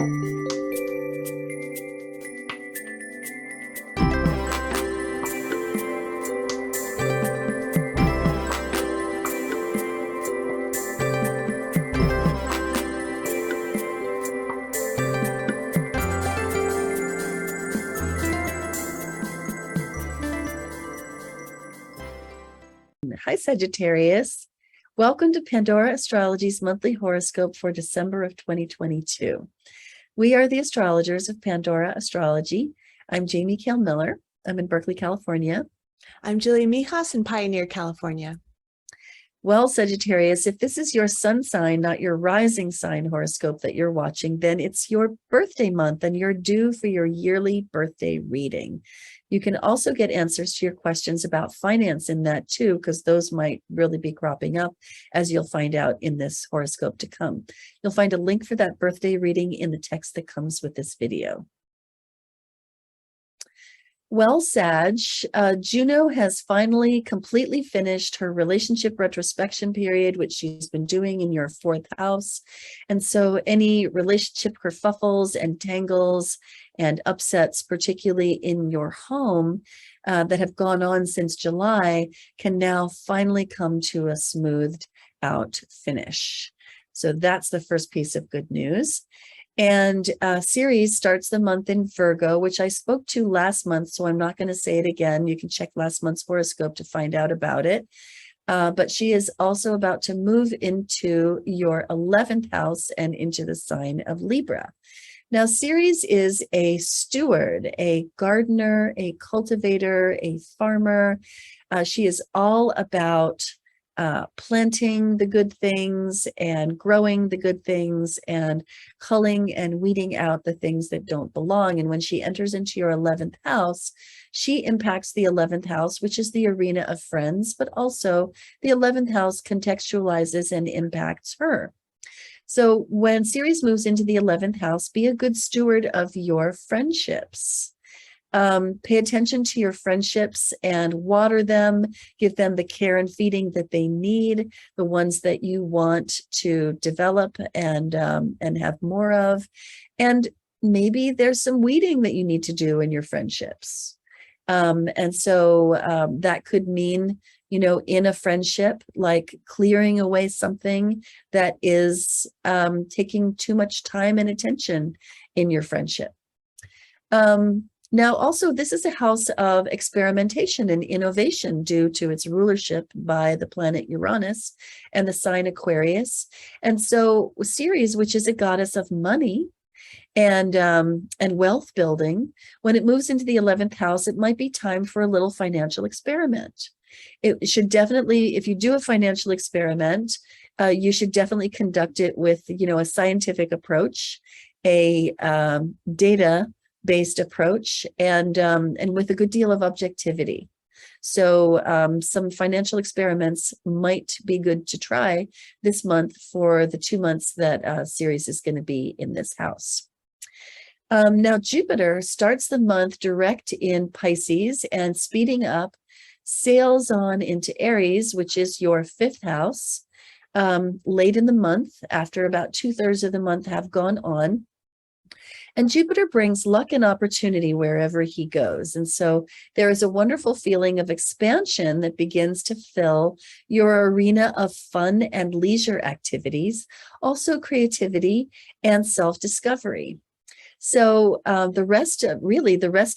Hi, Sagittarius. Welcome to Pandora Astrology's monthly horoscope for December of 2022. We are the astrologers of Pandora Astrology. I'm Jamie Kale Miller. I'm in Berkeley, California. I'm Julia Mijas in Pioneer, California. Well, Sagittarius, if this is your sun sign, not your rising sign horoscope that you're watching, then it's your birthday month and you're due for your yearly birthday reading. You can also get answers to your questions about finance in that too, because those might really be cropping up, as you'll find out in this horoscope to come. You'll find a link for that birthday reading in the text that comes with this video. Well, Sag, Juno has finally completely finished her relationship retrospection period, which she's been doing in your 4th house. And so any relationship kerfuffles and tangles and upsets, particularly in your home, that have gone on since July, can now finally come to a smoothed out finish. So that's the first piece of good news. And Ceres starts the month in Virgo, which I spoke to last month, so I'm not going to say it again. You can check last month's horoscope to find out about it. But she is also about to move into your 11th house and into the sign of Libra. Now, Ceres is a steward, a gardener, a cultivator, a farmer. She is all about planting the good things and growing the good things and culling and weeding out the things that don't belong. And when she enters into your 11th house, she impacts the 11th house, which is the arena of friends, but also the 11th house contextualizes and impacts her. So when Ceres moves into the 11th house, be a good steward of your friendships. Pay attention to your friendships and water them, give them the care and feeding that they need, the ones that you want to develop and have more of. And maybe there's some weeding that you need to do in your friendships. And so that could mean, you know, in a friendship, like clearing away something that is taking too much time and attention in your friendship. Now, also, this is a house of experimentation and innovation due to its rulership by the planet Uranus and the sign Aquarius. And so Ceres, which is a goddess of money and wealth building, when it moves into the 11th house, it might be time for a little financial experiment. It should definitely, if you do a financial experiment, you should definitely conduct it with, you know, a scientific approach, a data-based approach, and with a good deal of objectivity. So some financial experiments might be good to try this month for the 2 months that Ceres is going to be in this house. Now, Jupiter starts the month direct in Pisces and speeding up, sails on into Aries, which is your 5th house, late in the month, after about 2/3 of the month have gone on. And Jupiter brings luck and opportunity wherever he goes. And so there is a wonderful feeling of expansion that begins to fill your arena of fun and leisure activities, also creativity and self-discovery. So the rest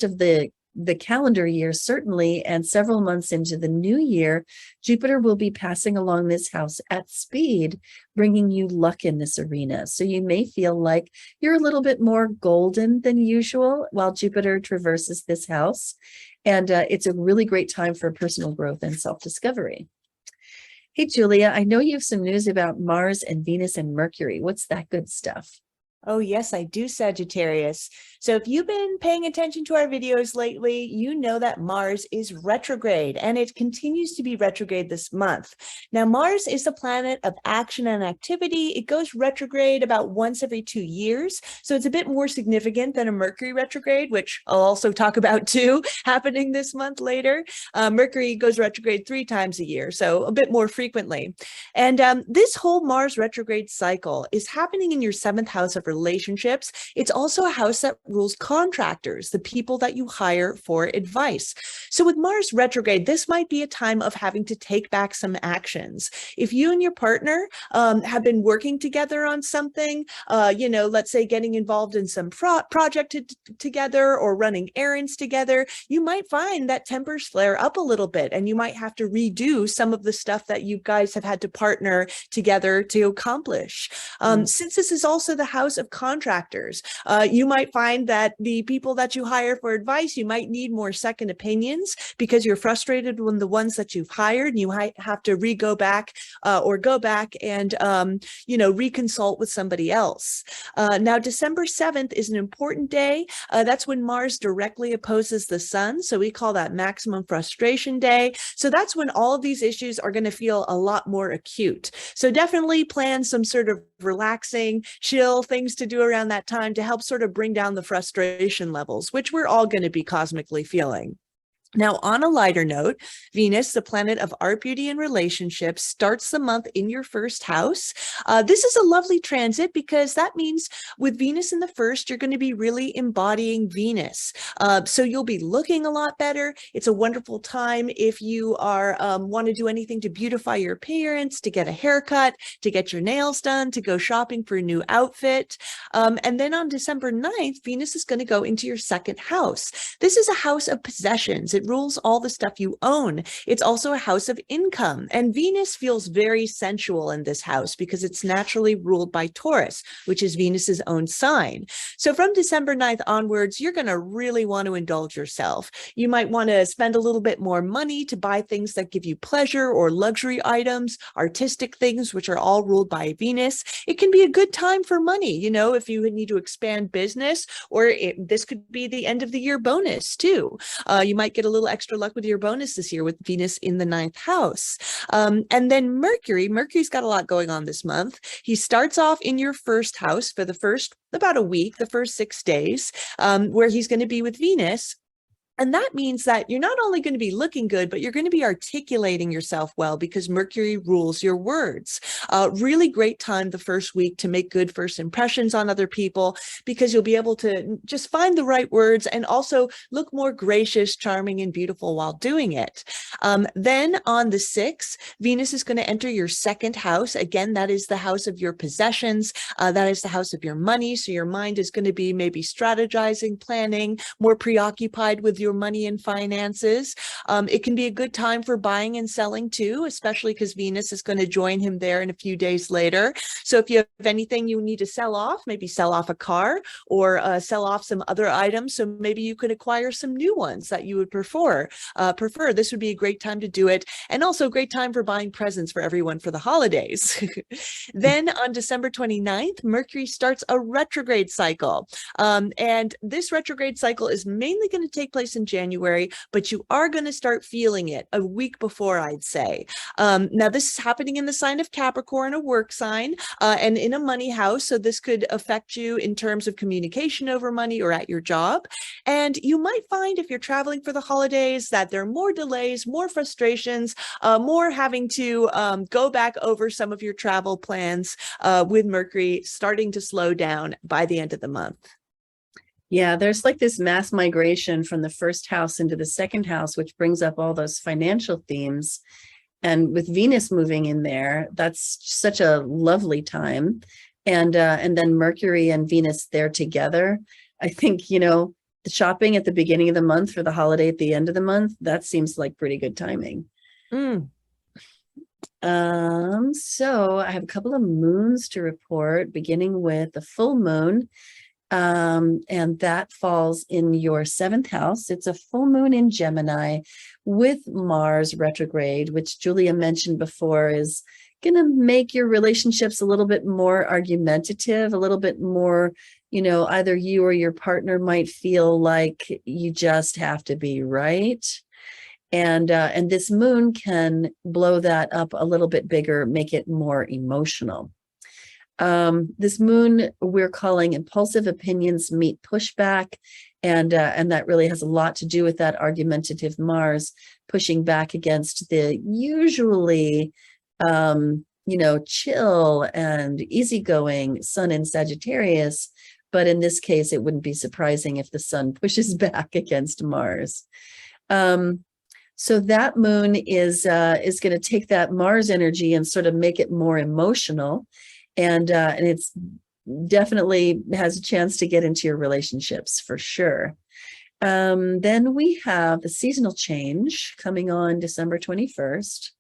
of the calendar year, certainly, and several months into the new year, Jupiter will be passing along this house at speed, bringing you luck in this arena. So you may feel like you're a little bit more golden than usual while Jupiter traverses this house. And it's a really great time for personal growth and self-discovery. Hey, Julia, I know you have some news about Mars and Venus and Mercury. What's that good stuff? Oh, yes, I do, Sagittarius. So if you've been paying attention to our videos lately, you know that Mars is retrograde, and it continues to be retrograde this month. Now, Mars is the planet of action and activity. It goes retrograde about once every 2 years. So it's a bit more significant than a Mercury retrograde, which I'll also talk about too, happening this month later. Mercury goes retrograde 3 times a year, so a bit more frequently. And this whole Mars retrograde cycle is happening in your 7th house of relationships. It's also a house that rules contractors, the people that you hire for advice. So with Mars retrograde, this might be a time of having to take back some actions. If you and your partner have been working together on something, let's say getting involved in some project together or running errands together, you might find that tempers flare up a little bit and you might have to redo some of the stuff that you guys have had to partner together to accomplish. Since this is also the house of contractors, you might find that the people that you hire for advice, you might need more second opinions because you're frustrated when the ones that you've hired and you have to go back and reconsult with somebody else. Now, December 7th is an important day. That's when Mars directly opposes the sun. So we call that maximum frustration day. So that's when all of these issues are going to feel a lot more acute. So definitely plan some sort of relaxing, chill things to do around that time to help sort of bring down the frustration levels, which we're all going to be cosmically feeling. Now, on a lighter note, Venus, the planet of art, beauty, and relationships, starts the month in your first house. This is a lovely transit because that means with Venus in the first, you're going to be really embodying Venus. So you'll be looking a lot better. It's a wonderful time if you are want to do anything to beautify your appearance, to get a haircut, to get your nails done, to go shopping for a new outfit. And then on December 9th, Venus is going to go into your second house. This is a house of possessions. It rules all the stuff you own. It's also a house of income. And Venus feels very sensual in this house because it's naturally ruled by Taurus, which is Venus's own sign. So from December 9th onwards, you're going to really want to indulge yourself. You might want to spend a little bit more money to buy things that give you pleasure or luxury items, artistic things, which are all ruled by Venus. It can be a good time for money, if you need to expand business, or this could be the end of the year bonus too. You might get a little extra luck with your bonus this year with Venus in the 9th house. And then Mercury's got a lot going on this month. He starts off in your first house for the first about a week, the first 6 days, where he's going to be with Venus. And that means that you're not only going to be looking good, but you're going to be articulating yourself well because Mercury rules your words. Really great time the first week to make good first impressions on other people because you'll be able to just find the right words and also look more gracious, charming, and beautiful while doing it. Then on the 6th, Venus is going to enter your second house. Again, that is the house of your possessions. That is the house of your money. So your mind is going to be maybe strategizing, planning, more preoccupied with your money and finances. It can be a good time for buying and selling too, especially because Venus is going to join him there in a few days later. So if you have anything you need to sell off, maybe sell off a car or sell off some other items. So maybe you could acquire some new ones that you would prefer. This would be a great time to do it. And also a great time for buying presents for everyone for the holidays. Then on December 29th, Mercury starts a retrograde cycle. And this retrograde cycle is mainly going to take place in January, but you are going to start feeling it a week before, I'd say. Now, this is happening in the sign of Capricorn, a work sign, and in a money house. So this could affect you in terms of communication over money or at your job. And you might find if you're traveling for the holidays that there are more delays, more frustrations, more having to go back over some of your travel plans with Mercury starting to slow down by the end of the month. Yeah, there's like this mass migration from the first house into the second house, which brings up all those financial themes. And with Venus moving in there, that's such a lovely time. And then Mercury and Venus there together. I think, the shopping at the beginning of the month for the holiday at the end of the month, that seems like pretty good timing. So I have a couple of moons to report, beginning with the full moon. And that falls in your 7th house. It's a full moon in Gemini with Mars retrograde, which Julia mentioned before is going to make your relationships a little bit more argumentative, a little bit more, either you or your partner might feel like you just have to be right. And this moon can blow that up a little bit bigger, make it more emotional. This moon we're calling impulsive opinions meet pushback, and that really has a lot to do with that argumentative Mars pushing back against the usually chill and easygoing sun in Sagittarius. But in this case, it wouldn't be surprising if the sun pushes back against Mars. So that moon is going to take that Mars energy and sort of make it more emotional, and it's definitely has a chance to get into your relationships for sure. Then we have the seasonal change coming on December 21st.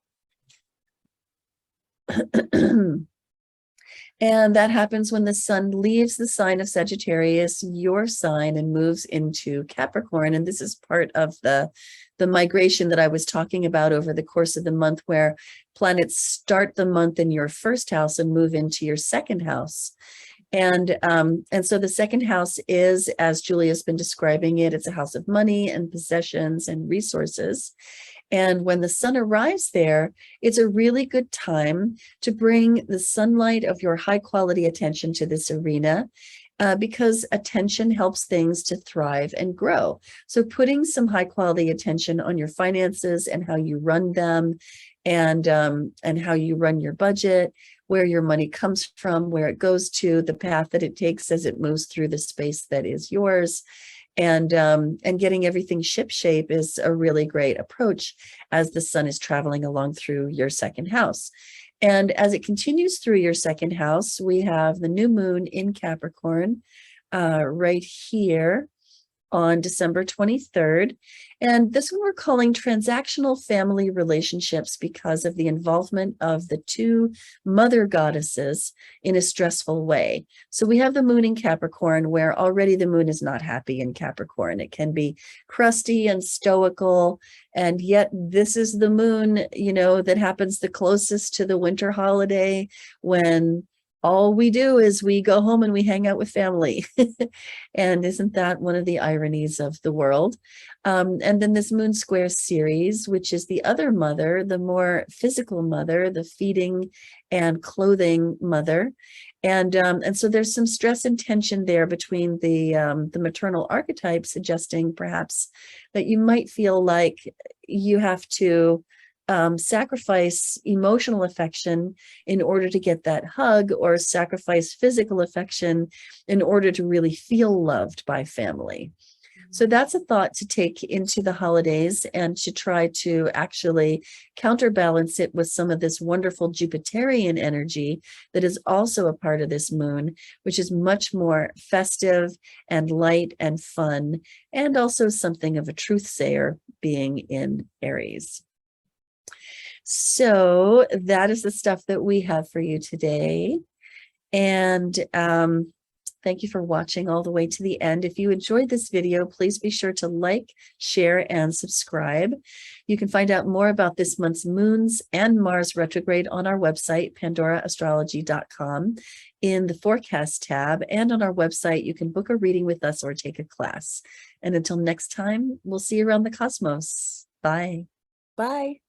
And that happens when the sun leaves the sign of Sagittarius, your sign, and moves into Capricorn. And this is part of the migration that I was talking about over the course of the month, where planets start the month in your first house and move into your second house. And so the second house is, as Julia's been describing it, it's a house of money and possessions and resources. And when the sun arrives there, it's a really good time to bring the sunlight of your high quality attention to this arena, because attention helps things to thrive and grow. So putting some high quality attention on your finances and how you run them, and how you run your budget, where your money comes from, where it goes to, the path that it takes as it moves through the space that is yours. And getting everything shipshape is a really great approach as the sun is traveling along through your second house. And as it continues through your second house, we have the new moon in Capricorn right here on December 23rd. And this one we're calling transactional family relationships, because of the involvement of the two mother goddesses in a stressful way. So we have the moon in Capricorn, where already the moon is not happy in Capricorn. It can be crusty and stoical. And yet this is the moon, that happens the closest to the winter holiday, when all we do is we go home and we hang out with family. And isn't that one of the ironies of the world? And then this moon square Ceres, which is the other mother, the more physical mother, the feeding and clothing mother. And so there's some stress and tension there between the maternal archetype, suggesting perhaps that you might feel like you have to sacrifice emotional affection in order to get that hug, or sacrifice physical affection in order to really feel loved by family. So that's a thought to take into the holidays, and to try to actually counterbalance it with some of this wonderful Jupiterian energy that is also a part of this moon, which is much more festive and light and fun, and also something of a truth sayer, being in Aries. So that is the stuff that we have for you today. And thank you for watching all the way to the end. If you enjoyed this video, please be sure to like, share, and subscribe. You can find out more about this month's moons and Mars retrograde on our website, pandoraastrology.com, in the forecast tab. And on our website, you can book a reading with us or take a class. And until next time, we'll see you around the cosmos. Bye. Bye.